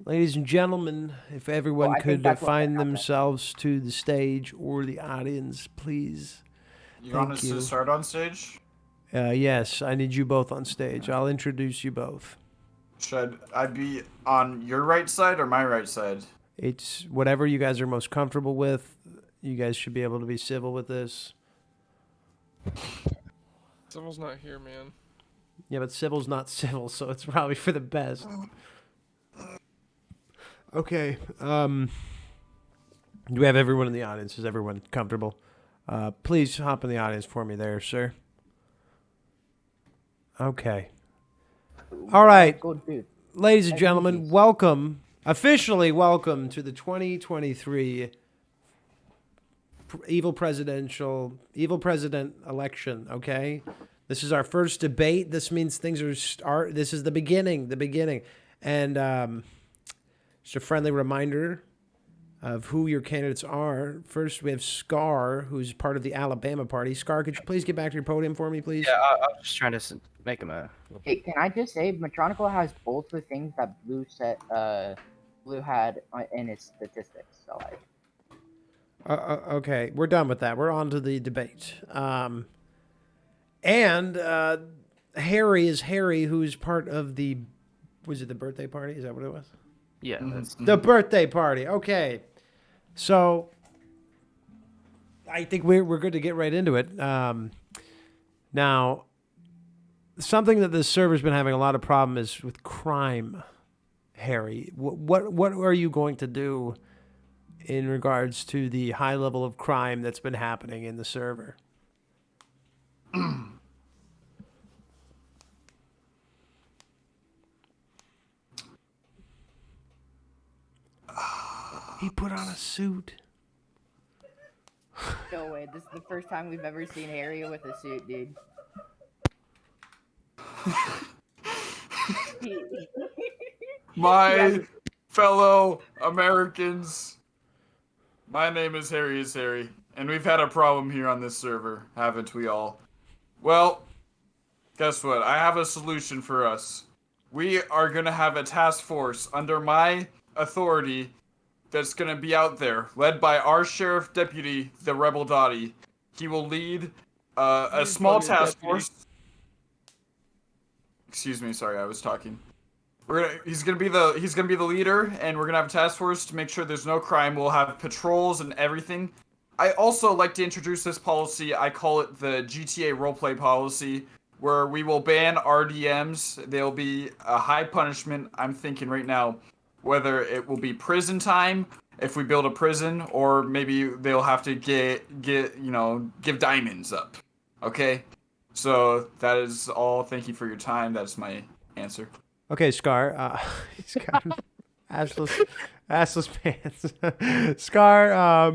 Ladies and gentlemen, if everyone I think could that's what find happened. themselves to the stage or the audience, please. You want Thank us to you. start on stage? Yes, I need you both on stage. I'll introduce you both. Should I be on your right side or my right side? It's whatever you guys are most comfortable with. You guys should be able to be civil with this. Civil's not here, man. Yeah, but civil's not civil, so it's probably for the best. Okay. Do we have everyone in the audience? Is everyone comfortable? Please hop in the audience for me there, sir. Okay. All right. Good dude. Ladies and As gentlemen, always. welcome, officially welcome to the 2023 evil president election, okay? This is our first debate. This means things are this is the beginning. And just a friendly reminder of who your candidates are. First, we have Scar, who's part of the Alabama party. Scar, could you please get back to your podium for me, please? Yeah, I was just trying to make him a. Hey, can I just say, Metronical has both the things that Blue had in his statistics. So Okay, we're done with that. We're on to the debate. And Harry is Harry, who's part of the, was it the birthday party? Is that what it was? Yeah, that's The birthday party. Okay. So I think we're good to get right into it. Now, something that this server's been having a lot of problem is with crime, Harry. What are you going to do in regards to the high level of crime that's been happening in the server? He put on a suit. no way. This is the first time we've ever seen Harry with a suit, dude. My fellow Americans, my name is Harry, and we've had a problem here on this server, haven't we all? Well, guess what? I have a solution for us. We are gonna have a task force under my authority that's gonna be out there, led by our sheriff deputy, the Rebel Dottie. He will lead a small task force. Excuse me, sorry, I was talking. He's gonna be the leader, and we're gonna have a task force to make sure there's no crime. We'll have patrols and everything. I also like to introduce this policy. I call it the GTA roleplay policy, where we will ban RDMs. There'll be a high punishment. I'm thinking right now, whether it will be prison time if we build a prison, or maybe they'll have to give diamonds up. Okay, so that is all. Thank you for your time. That's my answer. Okay, Scar. He's got assless pants. Scar.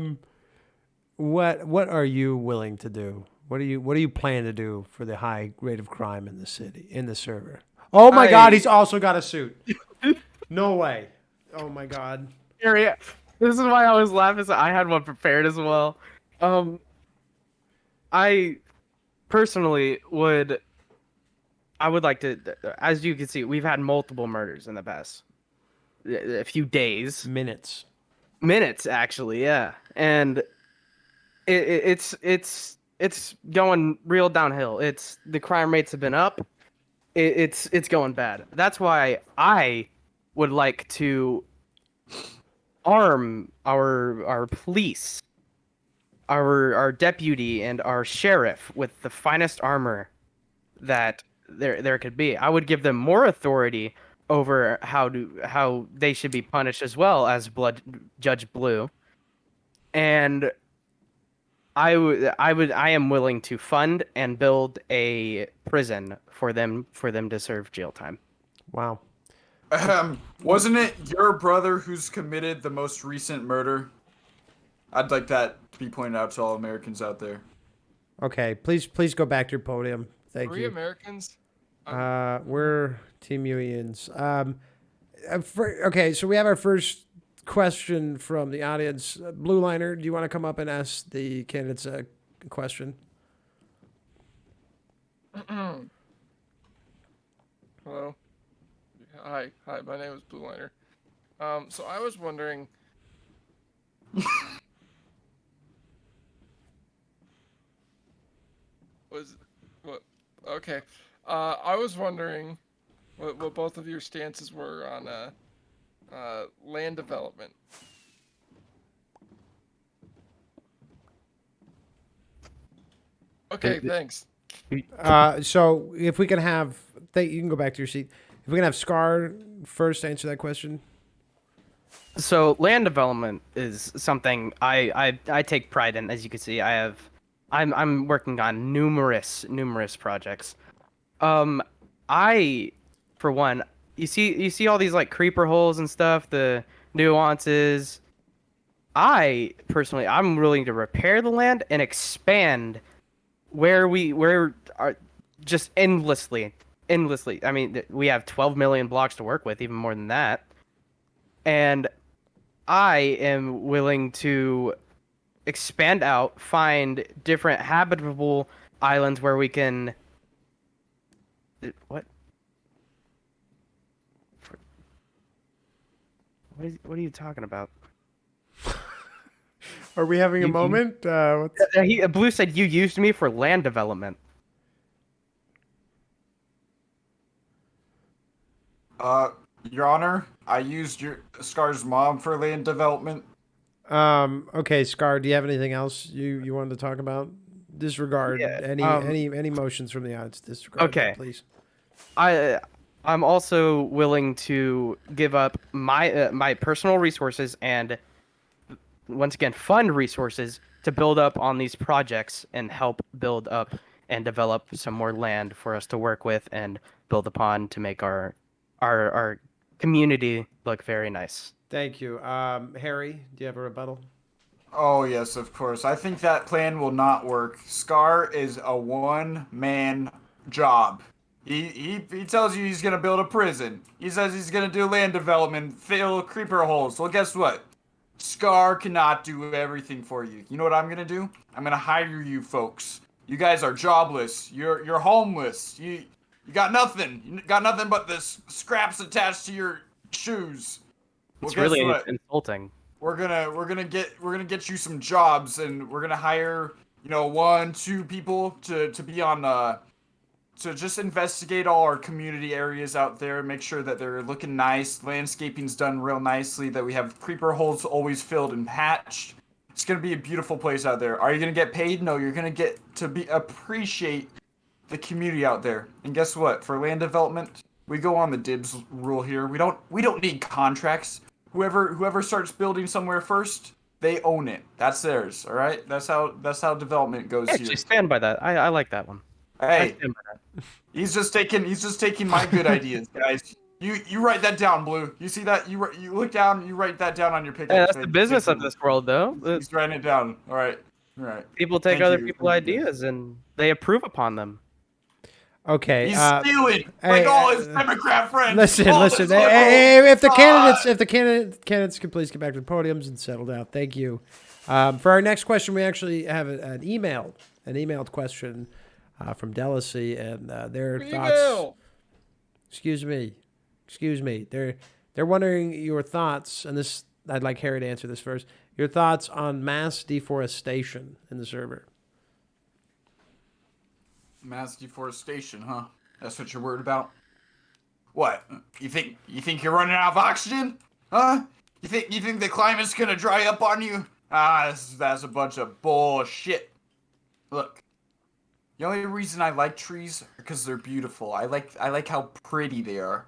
What are you willing to do? What do you plan to do for the high rate of crime in the city, in the server? Oh my God, he's also got a suit. No way. Oh my God. area. This is why I was laughing. I had one prepared as well. I personally would. I would like to, as you can see, we've had multiple murders in the past a few days, Minutes. minutes actually, yeah, and it's going real downhill. It's the crime rates have been up. It's going bad. That's why I would like to arm our police, our deputy, and our sheriff with the finest armor that there could be. I would give them more authority over how they should be punished as well as Judge Blue. And I am willing to fund and build a prison for them to serve jail time. Wow. Wasn't it your brother who's committed the most recent murder? I'd like that to be pointed out to all Americans out there. Okay, please go back to your podium. Thank Are we you. Americans? We're Team Unions. Okay, so we have our first question from the audience. Blue Liner, do you want to come up and ask the candidates a question? Hello. Hi. My name is Blue Liner. So I was wondering. Was what? Okay. I was wondering what both of your stances were on land development. Okay, thanks. So if we can have, you can go back to your seat. If we can have Scar first answer that question. So land development is something I take pride in. As you can see, I'm working on numerous projects. I, for one, you see all these like creeper holes and stuff, the nuances. I personally, I'm willing to repair the land and expand where are just endlessly. I mean, we have 12 million blocks to work with, even more than that, and I am willing to expand out, find different habitable islands where we can. What? What are you talking about? Are we having a You- moment? Blue said you used me for land development. Your Honor, I used your Scar's mom for land development. Okay, Scar. Do you have anything else you wanted to talk about? Disregard Yeah, any motions from the audience. Disregard Okay. that, please. I'm also willing to give up my personal resources and once again fund resources to build up on these projects and help build up and develop some more land for us to work with and build upon to make our community look very nice. Thank you. Harry, do you have a rebuttal? Oh yes, of course. I think that plan will not work. Scar is a one-man job. He tells you he's gonna build a prison. He says he's gonna do land development, fill creeper holes. Well, guess what? Scar cannot do everything for you. You know what I'm gonna do? I'm gonna hire you folks. You guys are jobless. You're homeless. You got nothing. You got nothing but this scraps attached to your shoes. Well, It's guess really what? insulting. We're gonna get you some jobs, and we're gonna hire 1, 2 people to be on to just investigate all our community areas out there, make sure that they're looking nice, landscaping's done real nicely, that we have creeper holes always filled and patched. It's gonna be a beautiful place out there. Are you gonna get paid? No, you're gonna get to appreciate the community out there. And guess what? For land development, we go on the dibs rule here. We don't need contracts. Whoever starts building somewhere first, they own it. That's theirs. All right. That's how development goes I here. actually stand by that. I like that one. I Hey, stand by that. he's just taking my good ideas, guys. You write that down, Blue. You see that? You look down. You write that down on your pickup. Yeah, that's the business of this world, though. He's writing it down. All right. All right. People take Thank other you. people's Thank you. ideas and they approve upon them. Okay. He's stealing hey, like all his Democrat friends. Listen. all Listen. his Hey, liberals. if the candidates could please get back to the podiums and settle down. Thank you. For our next question, we actually have an emailed question from Delacy, and their thoughts. Email. Excuse me. They're wondering your thoughts, and this I'd like Harry to answer this first. Your thoughts on mass deforestation in the server. Mass deforestation, huh? That's what you're worried about? What? You think you're running out of oxygen? Huh? You think the climate's gonna dry up on you? That's a bunch of bullshit. Look, the only reason I like trees are because they're beautiful. I like how pretty they are.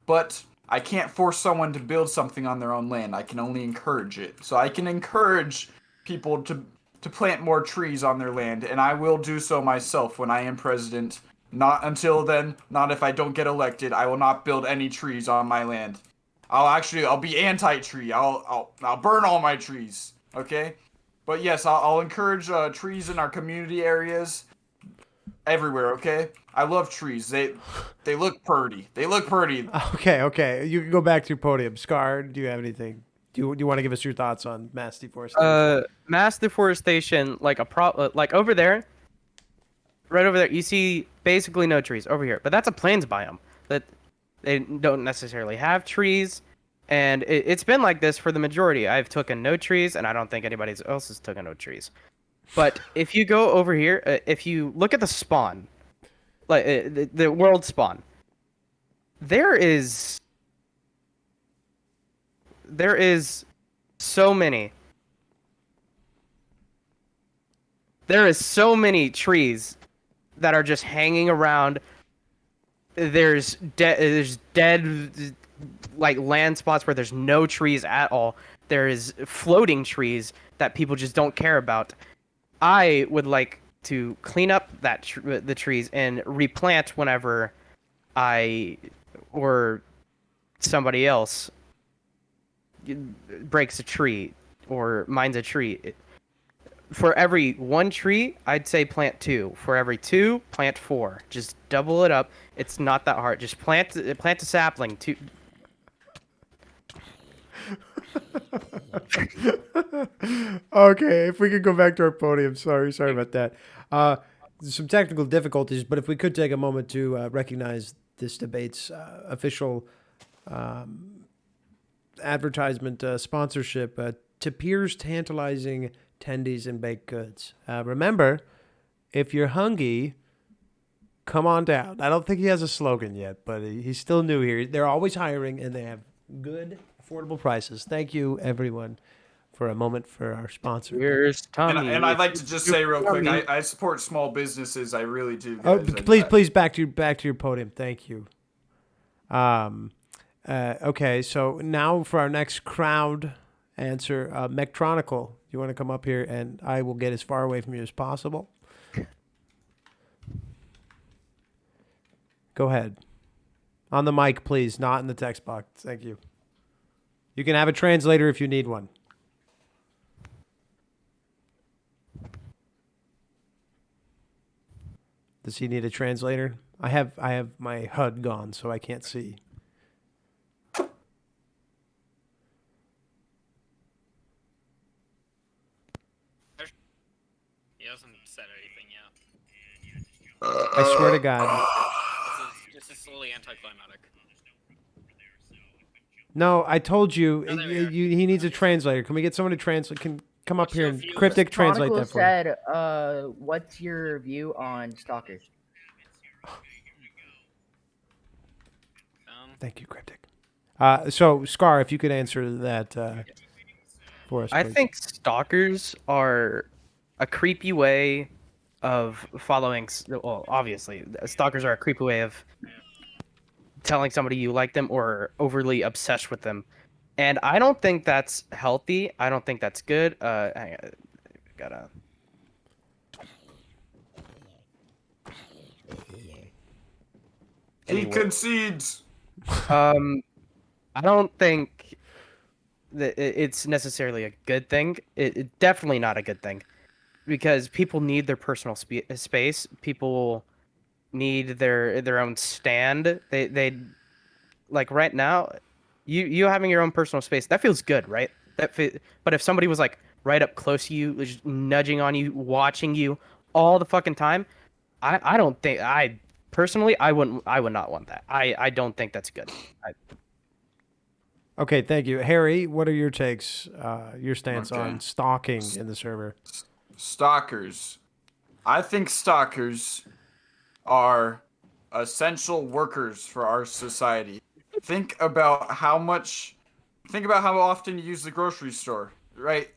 But I can't force someone to build something on their own land. I can only encourage it. So I can encourage people to plant more trees on their land, and I will do so myself when I am president. Not until then, not if I don't get elected. I will not build any trees on my land. I'll be anti-tree. I'll burn all my trees. Okay? But yes, I'll encourage trees in our community areas everywhere, okay? I love trees. They look pretty. They look pretty. Okay. You can go back to your podium. Scar, do you have anything? Do you want to give us your thoughts on mass deforestation? Mass deforestation, like like over there, right over there, you see basically no trees over here, but that's a plains biome that they don't necessarily have trees, And it's been like this for the majority. I've taken no trees, and I don't think anybody else has taken no trees. But if you go over here, if you look at the spawn, like the world spawn, there is so many. There is so many trees that are just hanging around. There's dead like land spots where there's no trees at all. There is floating trees that people just don't care about. I would like to clean up the trees and replant whenever I or somebody else breaks a tree or mines a tree. For every 1 tree, I'd say plant 2. For every 2, plant 4. Just double it up. It's not that hard. Just plant a sapling. Okay, if we could go back to our podium. Sorry about that. There's some technical difficulties, but if we could take a moment to recognize this debate's official advertisement sponsorship, Tapir's Tantalizing Tendies and Baked Goods. Remember, if you're hungry, come on down. I don't think he has a slogan yet, but he's still new here. They're always hiring, and they have good, affordable prices. Thank you, everyone, for a moment for our sponsor. Here's Tommy. And I'd like to just say real quick, I support small businesses. I really do. Oh, Guys. please, back to your podium. Thank you. Okay, so now for our next crowd answer, Mectronical. You want to come up here, and I will get as far away from you as possible. Go ahead. On the mic, please, not in the text box. Thank you. You can have a translator if you need one. Does he need a translator? I have my HUD gone, so I can't see. He hasn't said anything yet. I swear to God. This is slowly anticlimactic. No, I told you, Oh, there we are. he needs a translator. Can we get someone to translate? Can come up What's here your and view? cryptic translate Chronicle that for you. said, what's your view on stalkers? Thank you, cryptic. So Scar, if you could answer that for us, I please. think stalkers are a creepy way of following. Well, obviously, stalkers are a creepy way of telling somebody you like them or overly obsessed with them, and I don't think that's healthy. I don't think that's good. Hang on, gotta. He concedes. I don't think that it's necessarily a good thing. It definitely not a good thing, because people need their personal space. People need their own stand. They like right now, you having your own personal space, that feels good, right? But if somebody was like right up close to you, just nudging on you, watching you all the fucking time, I don't think I personally I would not want that. I don't think that's good. Okay, thank you, Harry. What are your takes? Your stance Okay. on stalking in the server? Stalkers. I think stalkers are essential workers for our society. Think about how often you use the grocery store, right?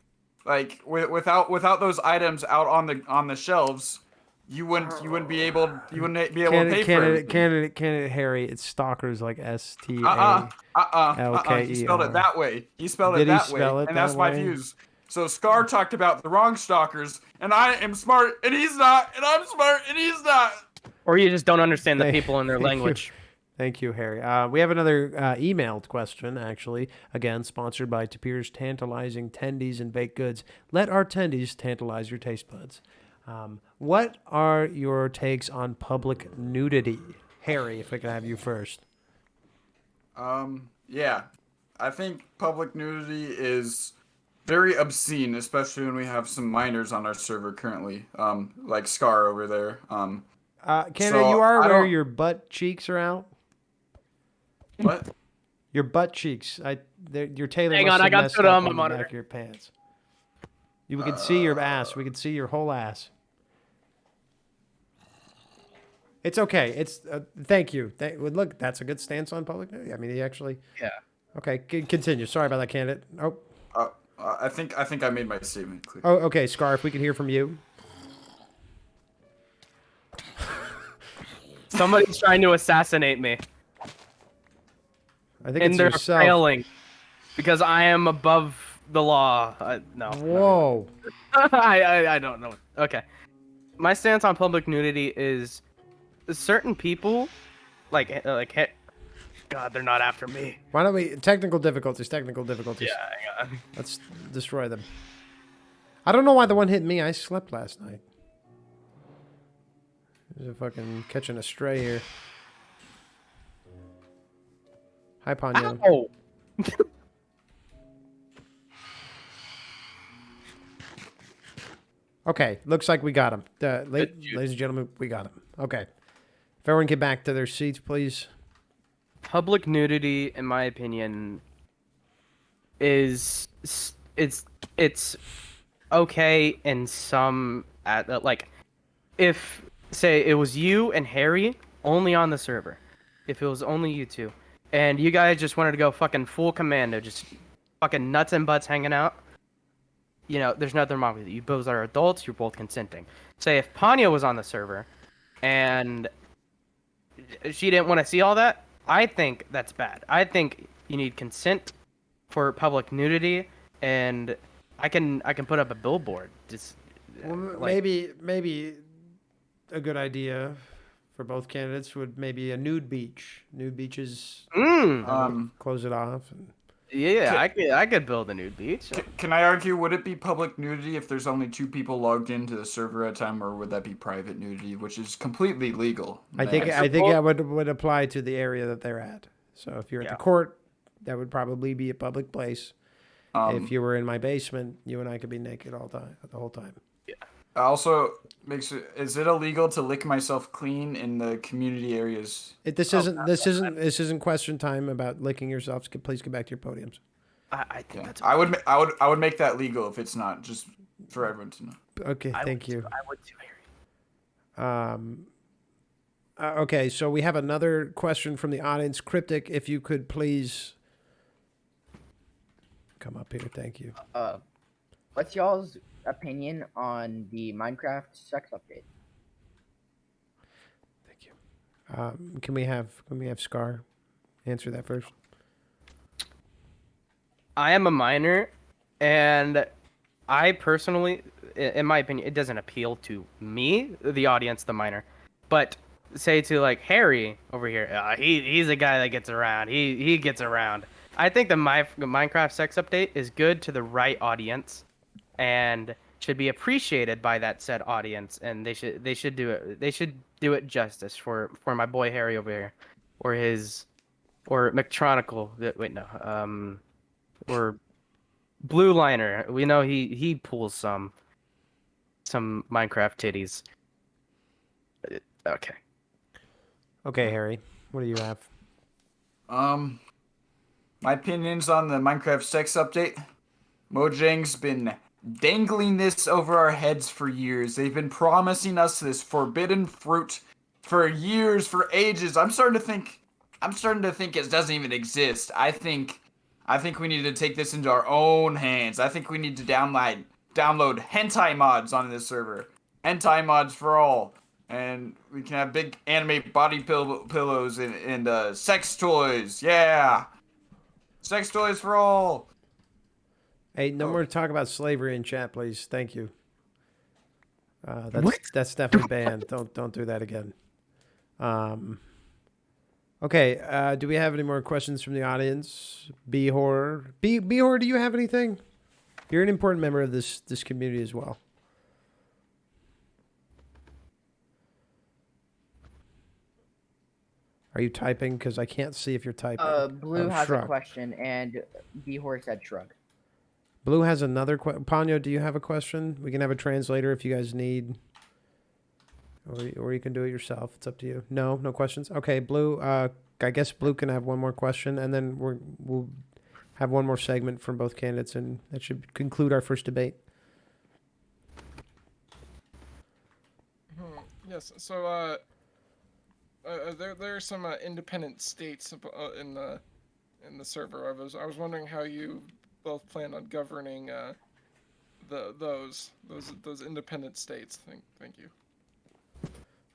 Like without those items out on the shelves, you wouldn't be able to pay for everything. Candidate Harry. It's stalkers like STA. He spelled it that way. He spelled Did it he that way, spell it and that that's my way? views. So Scar talked about the wrong stalkers, and I am smart, and he's not, and I'm smart, and he's not. Or you just don't understand the Thank- people and their thank you. language. Thank you, Harry. We have another emailed question, actually. Again, sponsored by Tapir's Tantalizing Tendies and Baked Goods. Let our tendies tantalize your taste buds. What are your takes on public nudity? Harry, if I can have you first. Yeah. I think public nudity is very obscene, especially when we have some minors on our server currently, like Scar over there. Canada, So, you are I aware don't- your butt cheeks are out? What? Your butt cheeks. your tailor Hang must on, I have got messed put up on my the monitor. back of your pants. We could see your ass. We could see your whole ass. It's okay. It's thank you. Well, look, that's a good stance on public nudity. I mean, he actually. Yeah. Okay, continue. Sorry about that, candidate. Oh, I think I made my statement clear. oh, okay, Scarf. We can hear from you. Somebody's trying to assassinate me, I think and it's they're yourself. failing because I am above the law. No. Whoa. I don't know. Okay. My stance on public nudity is certain people, God, they're not after me. Why don't we technical difficulties? Technical difficulties. Yeah, hang on. Let's destroy them. I don't know why the one hit me. I slept last night. There's a fucking catching a stray here. Hi, Ponyo. Oh. Okay, looks like we got him. Ladies and gentlemen, we got him. Okay. If everyone get back to their seats, please. Public nudity, in my opinion, is it's okay in some like if say it was you and Harry only on the server, if it was only you two, and you guys just wanted to go fucking full commando, just fucking nuts and butts hanging out, you know, there's nothing wrong with it. You both are adults, you're both consenting. Say if Ponyo was on the server and she didn't want to see all that, I think that's bad. I think you need consent for public nudity, and I can put up a billboard. Just Well, like, maybe a good idea for both candidates would maybe a nude beach. Nude beaches. Close it off. And... yeah, I could build a nude beach. Can I argue, would it be public nudity if there's only 2 people logged into the server at a time, or would that be private nudity, which is completely legal? I think that would apply to the area that they're at. So if you're at the court, that would probably be a public place. If you were in my basement, you and I could be naked the whole time. Also, is it illegal to lick myself clean in the community areas? This isn't question time about licking yourselves. Please get back to your podiums. I think that's. I would make that legal if it's not, just for everyone to know. Okay, thank you. I would too, Harry. Okay, so we have another question from the audience. Cryptic, if you could please come up here. Thank you. What's y'all's opinion on the Minecraft sex update? Thank you. Can we have Scar answer that first? I am a minor, and I personally, in my opinion, it doesn't appeal to me, the audience, the minor. But say to like Harry over here, he's a guy that gets around. He gets around. I think the Minecraft sex update is good to the right audience, and should be appreciated by that said audience, and they should do it justice for my boy Harry over here, or McTronical. Wait, no, or Blue Liner. We know he pulls some Minecraft titties. Okay. Okay, Harry, what do you have? My opinions on the Minecraft sex update. Mojang's been dangling this over our heads for years. They've been promising us this forbidden fruit for years, for ages. I'm starting to think it doesn't even exist. I think we need to take this into our own hands. I think we need to download hentai mods on this server. Hentai mods for all. And we can have big anime body pillows and sex toys. Yeah. Sex toys for all. Hey, no more talk about slavery in chat, please. Thank you. What? That's definitely banned. Don't do that again. Okay. Do we have any more questions from the audience? B horror. B horror. Do you have anything? You're an important member of this community as well. Are you typing? Because I can't see if you're typing. Blue Oh, has shrug. a question, and B-Horse said shrug. Blue has another question. Ponyo, do you have a question? We can have a translator if you guys need. Or you can do it yourself. It's up to you. No questions? Okay, Blue. I guess Blue can have one more question, and then we'll have one more segment from both candidates, and that should conclude our first debate. Yes. So there are some independent states in the server. I was wondering how you both plan on governing those independent states. Thank you.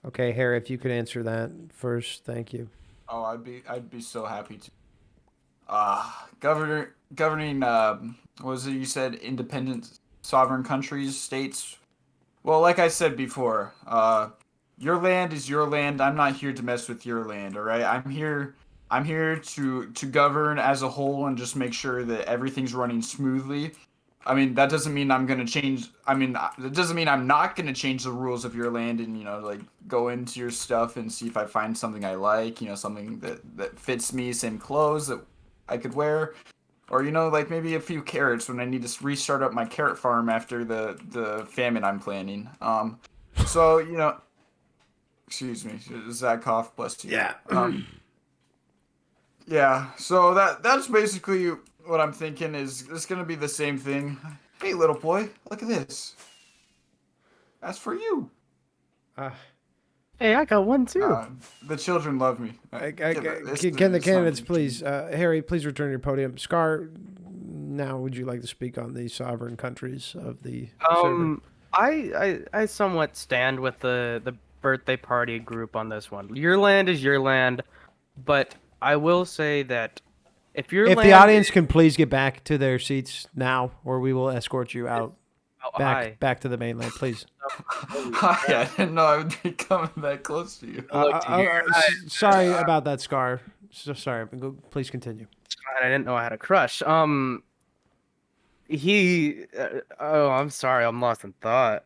Okay, Harry, if you could answer that first, thank you. Oh, I'd be so happy to. Governing what was it you said? Independent sovereign countries, states. Well, like I said before, your land is your land. I'm not here to mess with your land, all right? I'm here to govern as a whole and just make sure that everything's running smoothly. I mean, that doesn't mean I'm gonna change. I mean, that doesn't mean I'm not gonna change the rules of your land and like go into your stuff and see if I find something I like. Something that fits me, same clothes that I could wear, or like maybe a few carrots when I need to restart up my carrot farm after the famine I'm planning. So excuse me, is that cough? Bless you. Yeah. Yeah. So that's basically what I'm thinking. Is it's gonna be the same thing. Hey, little boy, look at this. That's for you. Hey, I got one too. The children love me. Can the candidates please, Harry, please return to your podium. Scar, now would you like to speak on the sovereign countries of the server? I somewhat stand with the birthday party group on this one. Your land is your land, but I will say that if the audience can please get back to their seats now, or we will escort you out back to the mainland, please. Hi, I didn't know I would be coming that close to you. Sorry about that, Scar. So sorry. Please continue. I didn't know I had a crush. I'm sorry, I'm lost in thought.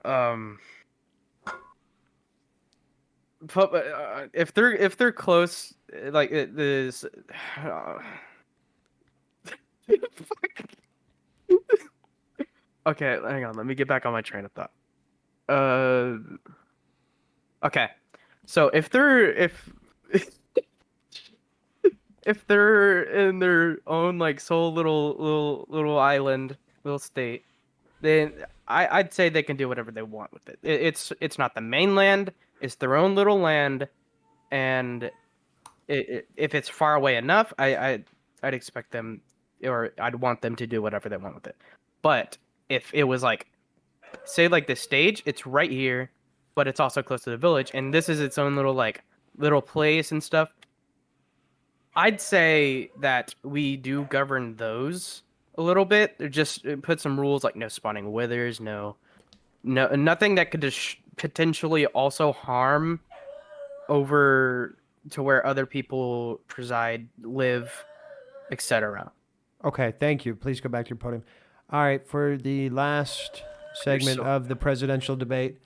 But if they're close, like this. Okay, hang on. Let me get back on my train of thought. Okay. So if they're in their own like sole little island, little state, then I'd say they can do whatever they want with it. It's not the mainland. It's their own little land, and if it's far away enough, I'd expect them, or I'd want them to do whatever they want with it. But if it was like, say like the stage, it's right here, but it's also close to the village, and this is its own little place and stuff. I'd say that we do govern those a little bit. Just put some rules like no spawning withers, nothing that could just potentially also harm over to where other people preside, live, etc. Okay, thank you. Please go back to your podium. All right, for the last segment of the presidential debate,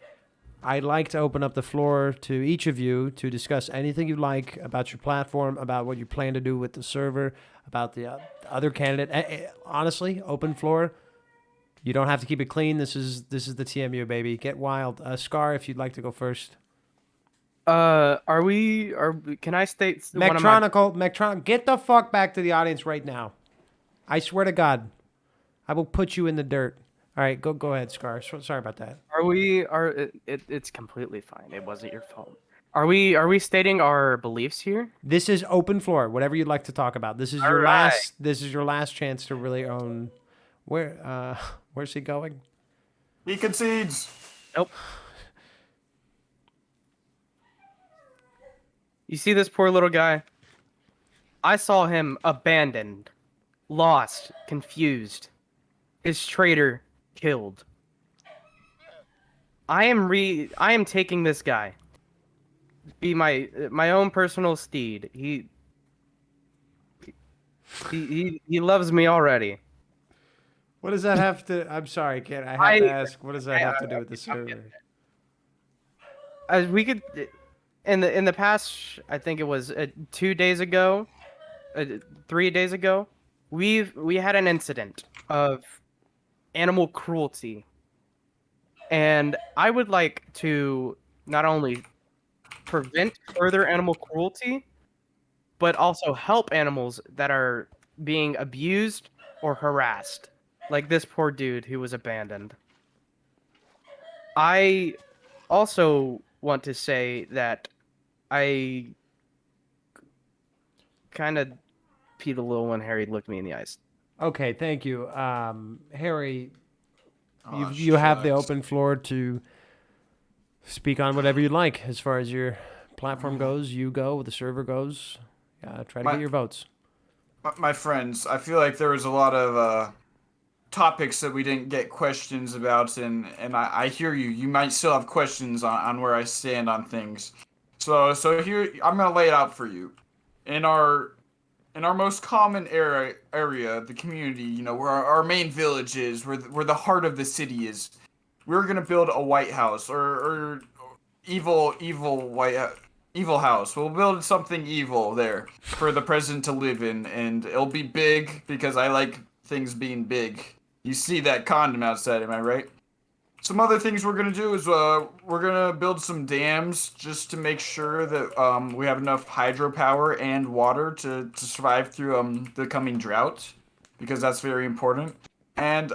I'd like to open up the floor to each of you to discuss anything you like about your platform, about what you plan to do with the server, about the other candidate. Honestly, open floor. You don't have to keep it clean. This is the TMU, baby. Get wild. Scar, if you'd like to go first. Can I state Mectronic, get the fuck back to the audience right now. I swear to God, I will put you in the dirt. All right, go ahead, Scar. Sorry about that. It's completely fine. It wasn't your fault. Are we stating our beliefs here? This is open floor. Whatever you'd like to talk about. This is your last chance to really own. Where's he going? He concedes. Nope. You see this poor little guy? I saw him abandoned, lost, confused. His traitor killed. I am taking this guy. Be my own personal steed. He loves me already. What does that have to? I'm sorry, Ken. I have to ask. What does that have to do with the server? As we could, in the past, I think it was 2 days ago, 3 days ago, we had an incident of animal cruelty, and I would like to not only prevent further animal cruelty, but also help animals that are being abused or harassed, like this poor dude who was abandoned. I also want to say that I kind of peed a little when Harry looked me in the eyes. Okay, thank you. Harry, Oh, you have the shucks. open floor to speak on whatever you'd like as far as your platform goes. You go, the server goes. Try to My- get your votes. My friends, I feel like there was a lot of topics that we didn't get questions about, and I hear you. You might still have questions on where I stand on things. So here I'm gonna lay it out for you. In our most common area, the community, where our main village is, where the heart of the city is, we're gonna build a White House or evil house. We'll build something evil there for the president to live in, and it'll be big because I like things being big. You see that condom outside, am I right? Some other things we're gonna do is we're gonna build some dams just to make sure that we have enough hydropower and water to survive through the coming drought, because that's very important. And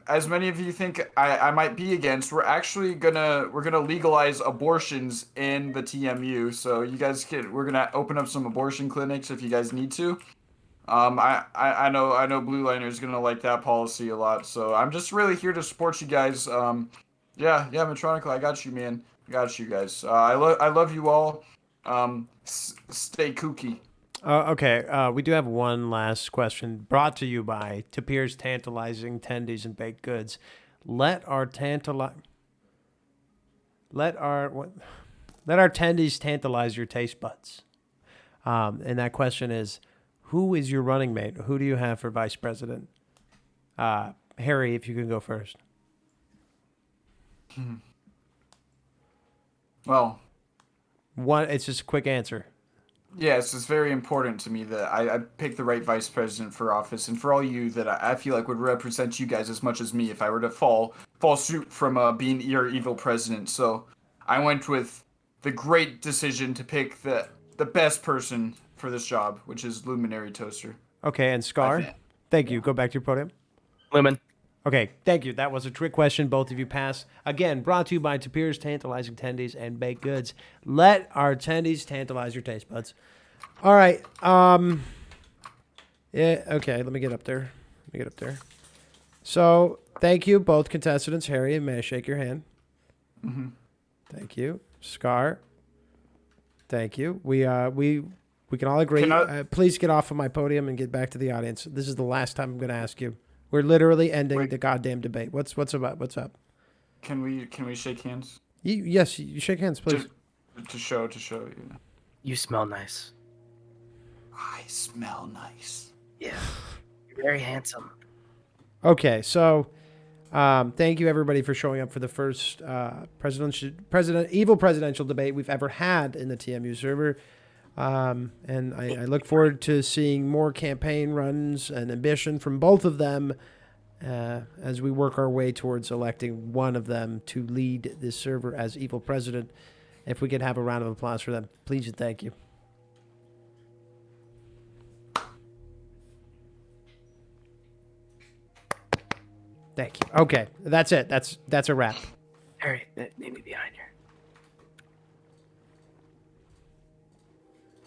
as many of you think I might be against, we're gonna legalize abortions in the TMU. So we're gonna open up some abortion clinics if you guys need to. I know Blue Liner is gonna like that policy a lot. So I'm just really here to support you guys. Yeah, Metronical, I got you, man. I got you guys. I love you all. Stay kooky. Okay, we do have one last question brought to you by Tapir's Tantalizing Tendies and Baked Goods. Let our tendies tantalize your taste buds. And that question is, who is your running mate? Who do you have for vice president? Harry, if you can go first. Well, It's just a quick answer. yes, it's very important to me that I pick the right vice president for office, and for all you that I feel like would represent you guys as much as me if I were to fall suit from being your evil president. So I went with the great decision to pick the best person for this job, which is Luminary Toaster. Okay, and Scar? Thank you. Go back to your podium. Lumen. Okay, thank you. That was a trick question. Both of you passed. Again, brought to you by Tapir's Tantalizing Tendies and Baked Goods. Let our tendies tantalize your taste buds. All right. Yeah. Okay. Let me get up there. So, thank you, both contestants. Harry, may I shake your hand? Mm-hmm. Thank you, Scar. Thank you. We can all agree. Can I- Please get off of my podium and get back to the audience. This is the last time I'm going to ask you. We're literally ending the goddamn debate. What's up? Can we shake hands? Yes, you shake hands, please. To show you. You smell nice. I smell nice. Yeah. You're very handsome. Okay, so thank you everybody for showing up for the first evil presidential debate we've ever had in the TMU server. And I look forward to seeing more campaign runs and ambition from both of them as we work our way towards electing one of them to lead this server as evil president. If we could have a round of applause for them, please and thank you. Thank you. Okay, that's it. That's a wrap. Harry, maybe behind you.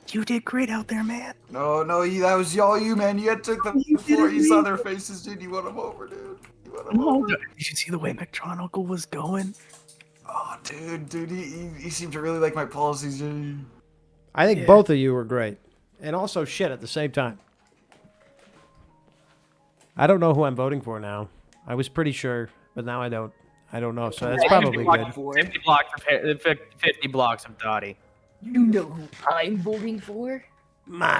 You did great out there, man. No, that was all you, man. You had took the floor. You saw their faces, dude. You won them over, dude. You won them over. You should see the way McTronical was going. Oh, dude, he seemed to really like my policies, dude. I think both of you were great, and also shit at the same time. I don't know who I'm voting for now. I was pretty sure, but now I don't. I don't know, so that's probably good. 50 blocks of Dottie. You know who I'm voting for? Well,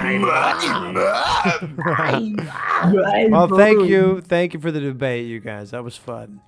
thank you for the debate, you guys. That was fun.